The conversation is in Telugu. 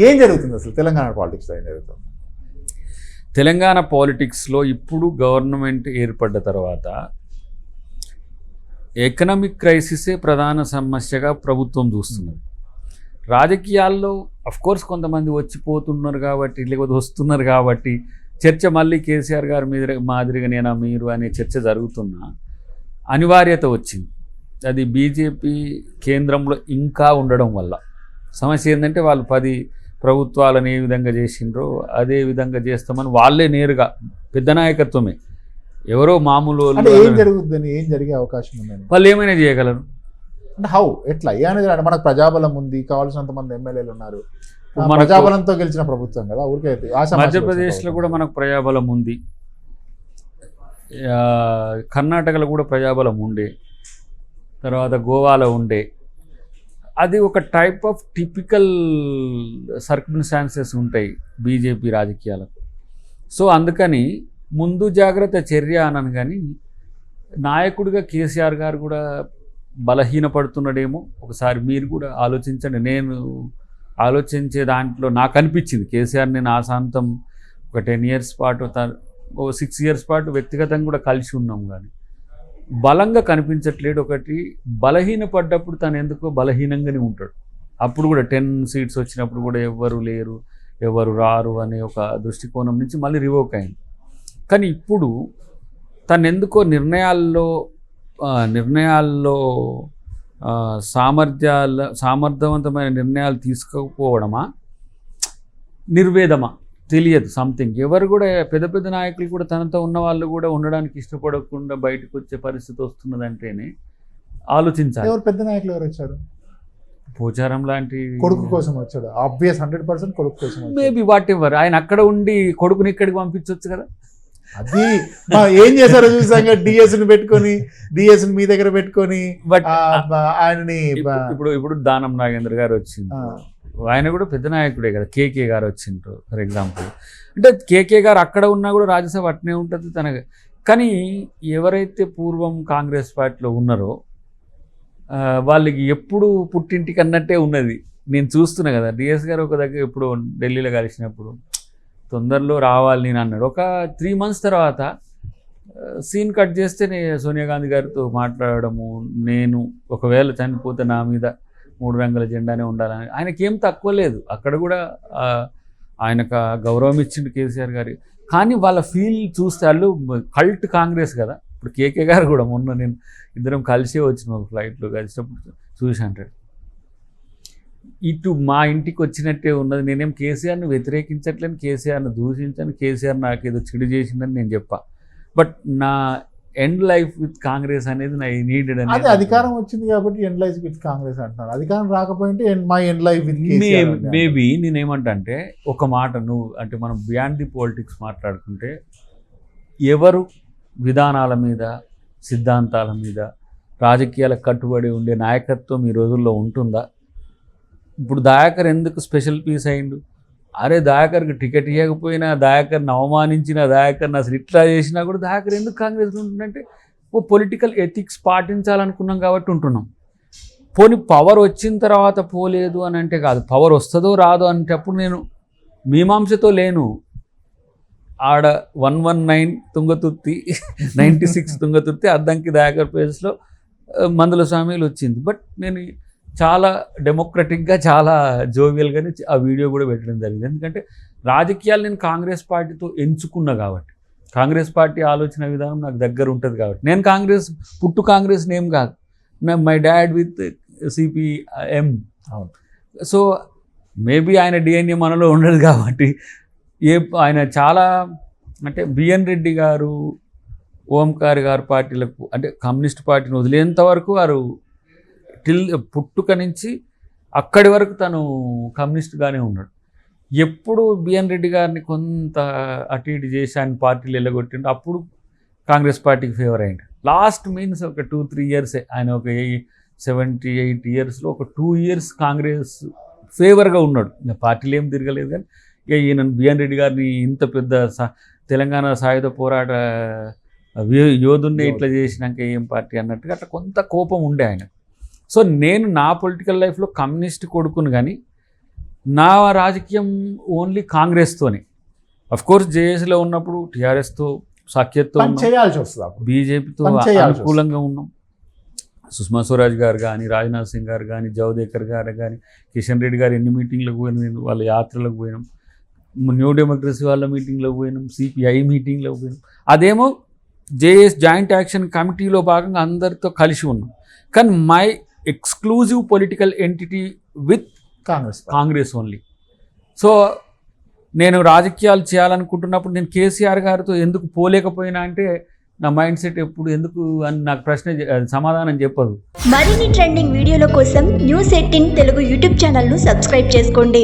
ఏం జరుగుతుంది అసలు తెలంగాణ పాలిటిక్స్లో ఏం జరుగుతుంది? తెలంగాణ పాలిటిక్స్లో ఇప్పుడు గవర్నమెంట్ ఏర్పడ్డ తర్వాత ఎకనామిక్ క్రైసిసే ప్రధాన సమస్యగా ప్రభుత్వం చూస్తున్నది. రాజకీయాల్లో అఫ్కోర్స్ కొంతమంది వచ్చిపోతున్నారు కాబట్టి, లేకపోతే వస్తున్నారు కాబట్టి చర్చ మళ్ళీ కేసీఆర్ గారి మీద మాదిరిగా నేనా మీరు అనే చర్చ జరుగుతున్నా అనివార్యత వచ్చింది. అది బీజేపీ కేంద్రంలో ఇంకా ఉండడం వల్ల. సమస్య ఏంటంటే వాళ్ళు 10 ప్రభుత్వాలను ఏ విధంగా చేసిండ్రో అదే విధంగా చేస్తామని వాళ్ళే నేరుగా పెద్ద నాయకత్వమే, ఎవరో మామూలు ఏం జరుగుతుందని, ఏం జరిగే అవకాశం ఉందని వాళ్ళు ఏమైనా చేయగలరు అంటే హౌ ఎట్లా ఏమైనా మనకు ప్రజాబలం ఉంది, కావాల్సినంత మంది ఎమ్మెల్యేలు ఉన్నారు, ప్రజాబలంతో గెలిచిన ప్రభుత్వం కదా. ఊరికే మధ్యప్రదేశ్లో కూడా మనకు ప్రజాబలం ఉంది, కర్ణాటకలో కూడా ప్రజాబలం ఉండే, తర్వాత గోవాలో ఉండే. అది ఒక టైప్ ఆఫ్ టిపికల్ సర్కమ్స్టాన్సెస్ ఉంటాయి బీజేపీ రాజకీయాలకు. సో అందుకని ముందు జాగ్రత్త చర్య అనను, కానీ నాయకుడిగా కేసీఆర్ గారు కూడా బలహీనపడుతున్నాడేమో. ఒకసారి మీరు కూడా ఆలోచించండి. నేను ఆలోచించే దాంట్లో నాకు అనిపించింది కేసీఆర్ నేను ఆశాంతం ఒక 10 years పాటు, 6 years పాటు వ్యక్తిగతంగా కూడా కలిసి ఉన్నాం, కానీ బలంగా కనిపించట్లేడు. ఒకటి బలహీనపడ్డప్పుడు తను ఎందుకో బలహీనంగానే ఉంటాడు. అప్పుడు కూడా 10 seats వచ్చినప్పుడు కూడా ఎవ్వరు లేరు, ఎవరు రారు అనే ఒక దృష్టికోణం నుంచి మళ్ళీ రివోక్ అయింది. కానీ ఇప్పుడు తను ఎందుకో నిర్ణయాల్లో సమర్థవంతమైన నిర్ణయాలు తీసుకోకపోవడమా, నిర్వేదమా తెలియదు. సంథింగ్ ఎవరు కూడా పెద్ద పెద్ద నాయకులు కూడా తనతో ఉన్న వాళ్ళు కూడా ఉండడానికి ఇష్టపడకుండా బయటకు వచ్చే పరిస్థితి వస్తున్నదంటేనే ఆలోచించాలి. ఎవరు పెద్ద నాయకులు ఎవరు వచ్చారు? పోచారం లాంటి కొడుకు కోసం వచ్చాడు, ఆబ్వియస్ 100% కొడుకు కోసం. మేబీ వాట్ ఎవర్, ఆయన అక్కడ ఉండి కొడుకుని ఇక్కడికి పంపించవచ్చు కదా. అది ఏం చేశారో చూసాక డిఎస్ని పెట్టుకొని, డిఎస్ని మీ దగ్గర పెట్టుకొని బట్ ఆయనని ఇప్పుడు దానం నాగేంద్ర గారు వచ్చింది, ఆయన కూడా పెద్ద నాయకుడే కదా. కేకే గారు వచ్చిండ్రు ఫర్ ఎగ్జాంపుల్. అంటే కేకే గారు అక్కడ ఉన్నా కూడా రాజ్యసభ అట్నే ఉంటుంది తనకు. కానీ ఎవరైతే పూర్వం కాంగ్రెస్ పార్టీలో ఉన్నారో వాళ్ళకి ఎప్పుడు పుట్టింటికి అన్నట్టే ఉన్నది. నేను చూస్తున్నా కదా, డిఎస్ గారు ఒక దగ్గర ఎప్పుడు ఢిల్లీలో కలిసినప్పుడు తొందరలో రావాలి నేను అన్నాడు. ఒక 3 months తర్వాత సీన్ కట్ చేస్తే సోనియా గాంధీ గారితో మాట్లాడము, నేను ఒకవేళ చనిపోతే నా మీద 3 రంగుల జెండానే ఉండాలని. ఆయనకేం తక్కువ లేదు, అక్కడ కూడా ఆయనకు గౌరవం ఇచ్చిండు కేసీఆర్ గారి. కానీ వాళ్ళ ఫీల్ చూస్తే వాళ్ళు కల్ట్ కాంగ్రెస్ కదా. ఇప్పుడు కేకే గారు కూడా మొన్న నేను ఇద్దరం కలిసే వచ్చిన ఫ్లైట్లో కలిసినప్పుడు చూసి అంటాడు, ఇటు మా ఇంటికి వచ్చినట్టే ఉన్నది. నేనేం కేసీఆర్ని వ్యతిరేకించట్లేను, కేసీఆర్ని దూషించాను, కేసీఆర్ నాకేదో చెడు చేసిందని నేను చెప్పా. బట్ నా ఎండ్ లైఫ్ విత్ కాంగ్రెస్ అనేది నా నీడెడ్ అనేది. అధికారం వచ్చింది కాబట్టి ఎండ్ లైఫ్ విత్ కాంగ్రెస్ అంటున్నారు. అధికారం రాకపోయింటే my end life with maybe నేనేమంటే ఒక మాట, నువ్వు అంటే మనం బియాండ్ ది పాలిటిక్స్ మాట్లాడుకుంటే ఎవరు విధానాల మీద, సిద్ధాంతాల మీద, రాజకీయాలకు కట్టుబడి ఉండే నాయకత్వం ఈ రోజుల్లో ఉంటుందా? ఇప్పుడు దయాకర్ ఎందుకు స్పెషల్ పీస్ అయిండు? అరే దయాకర్కి టికెట్ ఇవ్వకపోయినా, దయాకర్ని అవమానించిన, దయాకర్ని అసలు ఇట్లా చేసినా కూడా దయాకర్ ఎందుకు కాంగ్రెస్లో ఉంటుందంటే ఓ పొలిటికల్ ఎథిక్స్ పాటించాలనుకున్నాం కాబట్టి ఉంటున్నాం. పోనీ పవర్ వచ్చిన తర్వాత పోలేదు అని అంటే కాదు, పవర్ వస్తుందో రాదో అనేటప్పుడు నేను మీమాంసతో లేను. ఆడ 119 తుంగతుర్తి 96 తుంగతుర్తి అద్దంకి దయాకర్ ప్లేస్లో మందుల స్వామిలు వచ్చింది. బట్ నేను చాలా డెమోక్రటిక్గా, చాలా జోవియల్గానే ఆ వీడియో కూడా పెట్టడం జరిగింది. ఎందుకంటే రాజకీయాలు నేను కాంగ్రెస్ పార్టీతో ఎంచుకున్నా కాబట్టి, కాంగ్రెస్ పార్టీ ఆలోచన విధానం నాకు దగ్గర ఉంటుంది కాబట్టి. నేను కాంగ్రెస్ నేమ్ కాదు, my dad with CPM. So maybe ఆయన డిఎన్ఏ మనలో ఉండదు కాబట్టి ఆయన చాలా అంటే బిఎన్ రెడ్డి గారు, ఓంకార్ గారు పార్టీలకు అంటే కమ్యూనిస్ట్ పార్టీని వదిలేంత వరకు వారు పుట్టుక నుంచి అక్కడి వరకు తను కమ్యూనిస్ట్గానే ఉన్నాడు. ఎప్పుడు బిఎన్ రెడ్డి గారిని కొంత అటు ఇటు చేసి ఆయన పార్టీలు వెళ్ళగొట్టిండు, అప్పుడు కాంగ్రెస్ పార్టీకి ఫేవర్ అయ్యిండు. లాస్ట్ మీన్స్ ఒక 2-3 years ఆయన ఒక 78 yearsలో ఒక 2 years కాంగ్రెస్ ఫేవర్గా ఉన్నాడు. ఇంకా పార్టీలు ఏం తిరగలేదు. కానీ ఇక ఈయన బిఎన్ రెడ్డి గారిని ఇంత పెద్ద తెలంగాణ సాయుధ పోరాట యోధున్నే ఇట్లా చేసినాక ఏం పార్టీ అన్నట్టుగా అట్లా కొంత కోపం ఉండే ఆయన. సో నేను నా పొలిటికల్ లైఫ్లో కమ్యూనిస్ట్ కొడుకును, కానీ నా రాజకీయం ఓన్లీ కాంగ్రెస్తోనే. కోర్స్ జేఏసీలో ఉన్నప్పుడు టీఆర్ఎస్తో సాఖ్యతతో పని చేయాల్సి వస్తుంది అప్పుడు. బీజేపీతో పని చేయాల్సి అనుకూలంగా ఉన్నాం. సుష్మా స్వరాజ్ గారు కానీ, రాజ్నాథ్ సింగ్ గారు కానీ, జవదేకర్ గారు కానీ, కిషన్ రెడ్డి గారు ఎన్ని మీటింగ్లకు పోయినాం, వాళ్ళ యాత్రలకు పోయినాం, న్యూ డెమోక్రసీ వాళ్ళ మీటింగ్లకు పోయినాం, సిపిఐ మీటింగ్లకు పోయినాం. అదేమో జేఎస్ జాయింట్ యాక్షన్ కమిటీలో భాగంగా అందరితో కలిసి ఉన్నాం. కానీ my exclusive political entity with Congress only. So నేను రాజకీయాలు చేయాలనుకుంటున్నప్పుడు నేను కేసీఆర్ గారితో ఎందుకు పోలేకపోయినా అంటే నా మైండ్ సెట్ ఎప్పుడు ఎందుకు అని నాకు సమాధానం చెప్పదు. మరిన్ని ట్రెండింగ్ వీడియోల కోసం న్యూస్ 18 తెలుగు యూట్యూబ్ ఛానల్ను సబ్స్క్రైబ్ చేసుకోండి.